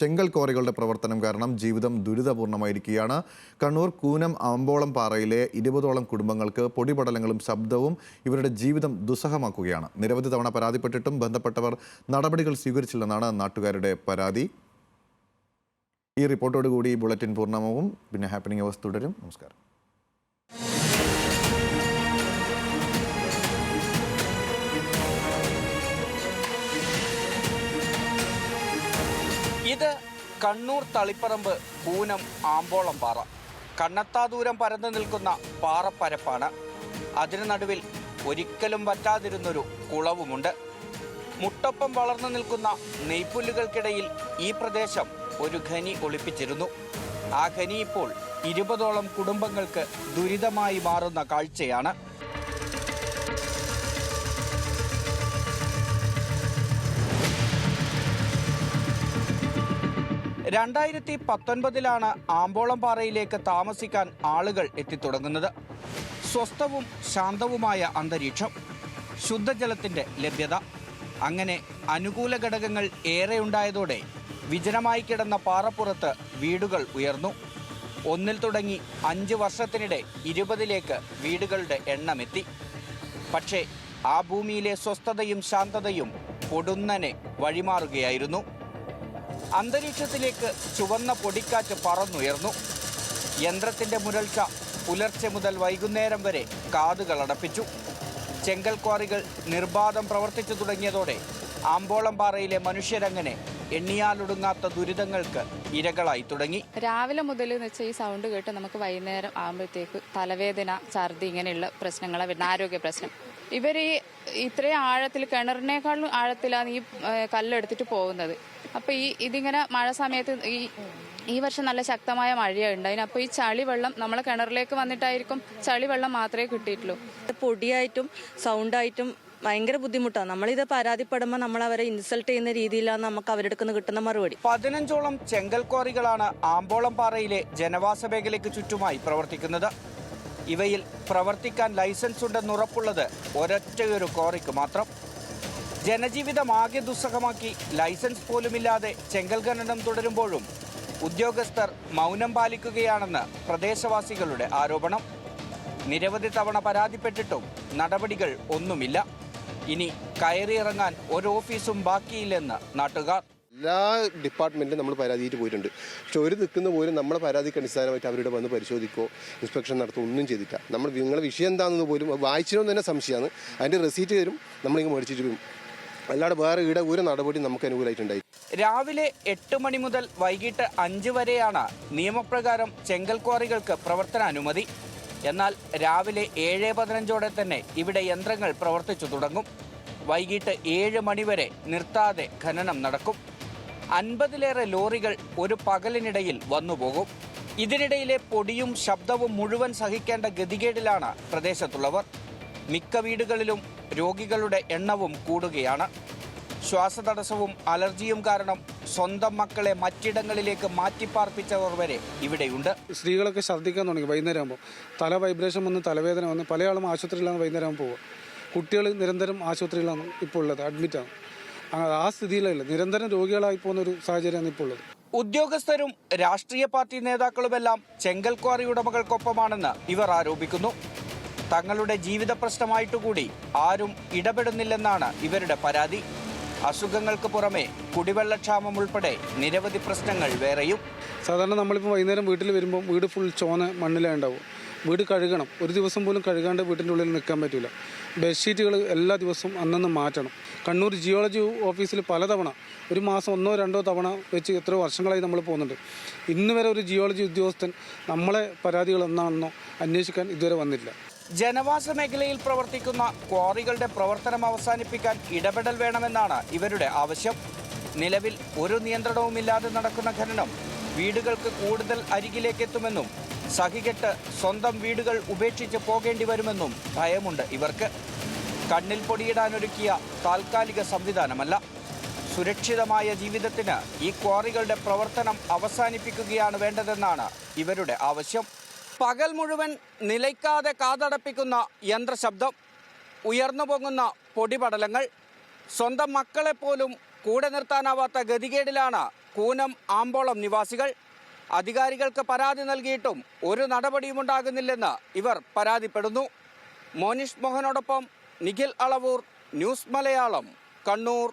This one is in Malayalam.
ചെങ്കൽ ക്വാറികളുടെ പ്രവർത്തനം കാരണം ജീവിതം ദുരിതപൂർണ്ണമായിരിക്കുകയാണ്. കണ്ണൂർ കൂനം ആമ്പോളം പാറയിലെ 20ഓളം കുടുംബങ്ങൾക്ക് പൊടിപടലങ്ങളും ശബ്ദവും ഇവരുടെ ജീവിതം ദുസ്സഹമാക്കുകയാണ്. നിരവധി തവണ പരാതിപ്പെട്ടിട്ടും ബന്ധപ്പെട്ടവർ നടപടികൾ സ്വീകരിച്ചില്ലെന്നാണ് നാട്ടുകാരുടെ പരാതി. ഈ റിപ്പോർട്ടോടുകൂടി ബുള്ളറ്റിൻ പൂർണ്ണമാവും. പിന്നെ ഹാപ്പനിങ് അവേഴ്സ് തുടരും. നമസ്കാരം. ഇത് കണ്ണൂർ തളിപ്പറമ്പ് കൂനം ആമ്പോളം പാറ. കണ്ണെത്താ ദൂരം പരന്നു നിൽക്കുന്ന പാറപ്പരപ്പാണ്. അതിനു നടുവിൽ ഒരിക്കലും പറ്റാതിരുന്നൊരു കുളവുമുണ്ട്. മുട്ടൊപ്പം വളർന്നു നിൽക്കുന്ന നെയ്പ്പുല്ലുകൾക്കിടയിൽ ഈ പ്രദേശം ഒരു ഖനി ഒളിപ്പിച്ചിരുന്നു. ആ ഖനി ഇപ്പോൾ 20ഓളം കുടുംബങ്ങൾക്ക് ദുരിതമായി മാറുന്ന കാഴ്ചയാണ്. 2019 ആമ്പോളം പാറയിലേക്ക് താമസിക്കാൻ ആളുകൾ എത്തിത്തുടങ്ങുന്നത്. സ്വസ്ഥവും ശാന്തവുമായ അന്തരീക്ഷം, ശുദ്ധജലത്തിന്റെ ലഭ്യത, അങ്ങനെ അനുകൂല ഘടകങ്ങൾ ഏറെയുണ്ടായതോടെ വിജനമായി കിടന്ന പാറപ്പുറത്ത് വീടുകൾ ഉയർന്നു. 1 തുടങ്ങി 5 വർഷത്തിനിടെ 20ലേക്ക് വീടുകളുടെ എണ്ണമെത്തി. പക്ഷേ ആ ഭൂമിയിലെ സ്വസ്ഥതയും ശാന്തതയും പൊടുന്നനെ വഴിമാറുകയായിരുന്നു. അന്തരീക്ഷത്തിലേക്ക് ചുവന്ന പൊടിക്കാറ്റ് പറന്നുയർന്നു. യന്ത്രത്തിന്റെ മുരൾച്ച പുലർച്ചെ മുതൽ വൈകുന്നേരം വരെ കാതുകളടപ്പിച്ചു. ചെങ്കൽ ക്വാറികൾ നിർബാധം പ്രവർത്തിച്ചു തുടങ്ങിയതോടെ ആമ്പോളം പാറയിലെ മനുഷ്യരങ്ങനെ എണ്ണിയാലൊടുങ്ങാത്ത ദുരിതങ്ങൾക്ക് ഇരകളായി തുടങ്ങി. രാവിലെ മുതൽ ഈ സൗണ്ട് കേട്ട് നമുക്ക് വൈകുന്നേരം ആകുമ്പോഴത്തേക്ക് തലവേദന, ഛർദി ഇങ്ങനെയുള്ള പ്രശ്നങ്ങളാണ് വരുന്ന ആരോഗ്യ പ്രശ്നം. ഇവർ ഇത്രയും ആഴത്തിൽ, കിണറിനേക്കാളും ആഴത്തിലാണ് ഈ കല്ലെടുത്തിട്ട് പോകുന്നത്. അപ്പോൾ ഇതിങ്ങനെ മഴ സമയത്ത് ഈ വർഷം നല്ല ശക്തമായ മഴയുണ്ട്. അതിനപ്പോൾ ഈ ചളിവെള്ളം നമ്മളെ കിണറിലേക്ക് വന്നിട്ടായിരിക്കും ചളിവെള്ളം മാത്രമേ കിട്ടിയിട്ടുള്ളൂ. പൊടിയായിട്ടും സൗണ്ടായിട്ടും ഭയങ്കര ബുദ്ധിമുട്ടാണ്. നമ്മളിത് പരാതിപ്പെടുമ്പോൾ നമ്മൾ അവരെ ഇൻസൾട്ട് ചെയ്യുന്ന രീതിയിലാണ് നമുക്ക് അവരുടെ അടുത്ത് കിട്ടുന്ന മറുപടി. 15ഓളം ചെങ്കൽ ക്വാറികളാണ് ആമ്പോളം പാറയിലെ ജനവാസ മേഖലയ്ക്ക് ചുറ്റുമായി പ്രവർത്തിക്കുന്നത്. ഇവയിൽ പ്രവർത്തിക്കാൻ ലൈസൻസ് ഉണ്ടെന്നുറപ്പുള്ളത് ഒരൊറ്റയൊരു ക്വാറിക്ക് മാത്രം. ജനജീവിതം ആകെ ദുസ്സഹമാക്കി ലൈസൻസ് പോലുമില്ലാതെ ചെങ്കൽ ഖനനം തുടരുമ്പോഴും ഉദ്യോഗസ്ഥർ മൗനം പാലിക്കുകയാണെന്ന് പ്രദേശവാസികളുടെ ആരോപണം. നിരവധി തവണ പരാതിപ്പെട്ടിട്ടും നടപടികൾ ഒന്നുമില്ല. ഇനി കയറിയിറങ്ങാൻ ഒരു ഓഫീസും ബാക്കിയില്ലെന്ന് നാട്ടുകാർ. എല്ലാ ഡിപ്പാർട്ട്മെൻറ്റിലും നമ്മൾ പരാതിയിട്ട് പോയിട്ടുണ്ട്. പക്ഷെ ഒരു നിൽക്കുന്ന പോലും നമ്മളെ പരാതിക്ക് അടിസ്ഥാനമായിട്ട് അവരുടെ വന്ന് പരിശോധിക്കോ ഇൻസ്പെക്ഷൻ നടത്തുകയോ ഒന്നും ചെയ്തില്ല. നിങ്ങളുടെ വിഷയം എന്താണെന്ന് പോലും വായിച്ചിരുന്നു തന്നെ സംശയമാണ്. അതിൻ്റെ റെസീറ്റ് തരും, നമ്മളിങ്ങ് മേടിച്ചിട്ട് വരും. അല്ലാതെ വേറെ ഇവിടെ ഒരു നടപടി നമുക്ക് അനുകൂലമായിട്ടുണ്ടായി. രാവിലെ 8 മണി മുതൽ വൈകിട്ട് 5 വരെയാണ് നിയമപ്രകാരം ചെങ്കൽ ക്വാറികൾക്ക് പ്രവർത്തനാനുമതി. എന്നാൽ രാവിലെ 7:15 തന്നെ ഇവിടെ യന്ത്രങ്ങൾ പ്രവർത്തിച്ചു തുടങ്ങും. വൈകിട്ട് 7 മണിവരെ നിർത്താതെ ഖനനം നടക്കും. 50ലേറെ ലോറികൾ ഒരു പകലിനിടയിൽ വന്നുപോകും. ഇതിനിടയിലെ പൊടിയും ശബ്ദവും മുഴുവൻ സഹിക്കേണ്ട ഗതികേടിലാണ് പ്രദേശത്തുള്ളവർ. മിക്ക വീടുകളിലും രോഗികളുടെ എണ്ണവും കൂടുകയാണ്. ശ്വാസതടസ്സവും അലർജിയും കാരണം സ്വന്തം മക്കളെ മറ്റിടങ്ങളിലേക്ക് മാറ്റിപ്പാർപ്പിച്ചവർ വരെ ഇവിടെയുണ്ട്. സ്ത്രീകളൊക്കെ ഛർദ്ദിക്കാൻ തുടങ്ങി. വൈകുന്നേരം ആകുമ്പോൾ തല വൈബ്രേഷൻ വന്ന് തലവേദന വന്ന് പല ആളും ആശുപത്രിയിലാണ് വൈകുന്നേരം പോവുക. കുട്ടികൾ നിരന്തരം ആശുപത്രിയിലാണ് ഇപ്പോൾ ഉള്ളത്, അഡ്മിറ്റാണ്. ആ സ്ഥിതിയിലല്ല, നിരന്തരം രോഗികളായി പോകുന്ന ഒരു സാഹചര്യമാണ് ഇപ്പോൾ ഉള്ളത്. ഉദ്യോഗസ്ഥരും രാഷ്ട്രീയ പാർട്ടി നേതാക്കളുമെല്ലാം ചെങ്കൽ ക്വാറി ഉടമകൾക്കൊപ്പമാണെന്ന് ഇവർ ആരോപിക്കുന്നു. തങ്ങളുടെ ജീവിത പ്രശ്നമായിട്ടുകൂടി ആരും ഇടപെടുന്നില്ലെന്നാണ് ഇവരുടെ പരാതി. അസുഖങ്ങൾക്ക് പുറമെ കുടിവെള്ളക്ഷാമം ഉൾപ്പെടെ നിരവധി പ്രശ്നങ്ങൾ വേറെയും. സാധാരണ നമ്മളിപ്പോൾ വൈകുന്നേരം വീട്ടിൽ വരുമ്പോൾ വീട് ഫുൾ ചോന മണ്ണിലേ ഉണ്ടാവും. വീട് കഴുകണം. ഒരു ദിവസം പോലും കഴുകാണ്ട് വീട്ടിൻ്റെ ഉള്ളിൽ നിൽക്കാൻ പറ്റില്ല. ബെഡ്ഷീറ്റുകൾ എല്ലാ ദിവസവും അന്നന്ന് മാറ്റണം. കണ്ണൂർ ജിയോളജി ഓഫീസിൽ പലതവണ, ഒരു മാസം 1-2 തവണ വെച്ച് എത്രയോ വർഷങ്ങളായി നമ്മൾ പോകുന്നുണ്ട്. ഇന്ന് വരെ ഒരു ജിയോളജി ഉദ്യോഗസ്ഥൻ നമ്മളെ പരാതികൾ എന്താണെന്നോ അന്വേഷിക്കാൻ ഇതുവരെ വന്നില്ല. ജനവാസ മേഖലയിൽ പ്രവർത്തിക്കുന്ന ക്വാറികളുടെ പ്രവർത്തനം അവസാനിപ്പിക്കാൻ ഇടപെടൽ വേണമെന്നാണ് ഇവരുടെ ആവശ്യം. നിലവിൽ ഒരു നിയന്ത്രണവുമില്ലാതെ നടക്കുന്ന ഖനനം വീടുകൾക്ക് കൂടുതൽ അരികിലേക്കെത്തുമെന്നും സഹികെട്ട് സ്വന്തം വീടുകൾ ഉപേക്ഷിച്ച് പോകേണ്ടി വരുമെന്നും ഭയമുണ്ട് ഇവർക്ക്. കണ്ണിൽ പൊടിയിടാനൊരുക്കിയ താൽക്കാലിക സംവിധാനമല്ല. സുരക്ഷിതമായ ജീവിതത്തിന് ഈ ക്വാറികളുടെ പ്രവർത്തനം അവസാനിപ്പിക്കുകയാണ് വേണ്ടതെന്നാണ് ഇവരുടെ ആവശ്യം. പകൽ മുഴുവൻ നിലയ്ക്കാതെ കാതടപ്പിക്കുന്ന യന്ത്രശബ്ദം, ഉയർന്നു പൊങ്ങുന്ന പൊടിപടലങ്ങൾ, സ്വന്തം മക്കളെപ്പോലും കൂടെ നിർത്താനാവാത്ത ഗതികേടിലാണ് കൂനം ആമ്പോളം നിവാസികൾ. അധികാരികൾക്ക് പരാതി നൽകിയിട്ടും ഒരു നടപടിയും ഉണ്ടാകുന്നില്ലെന്ന് ഇവർ പരാതിപ്പെടുന്നു. മോനിഷ് മോഹനോടൊപ്പം നിഖിൽ അളവൂർ, ന്യൂസ് മലയാളം, കണ്ണൂർ.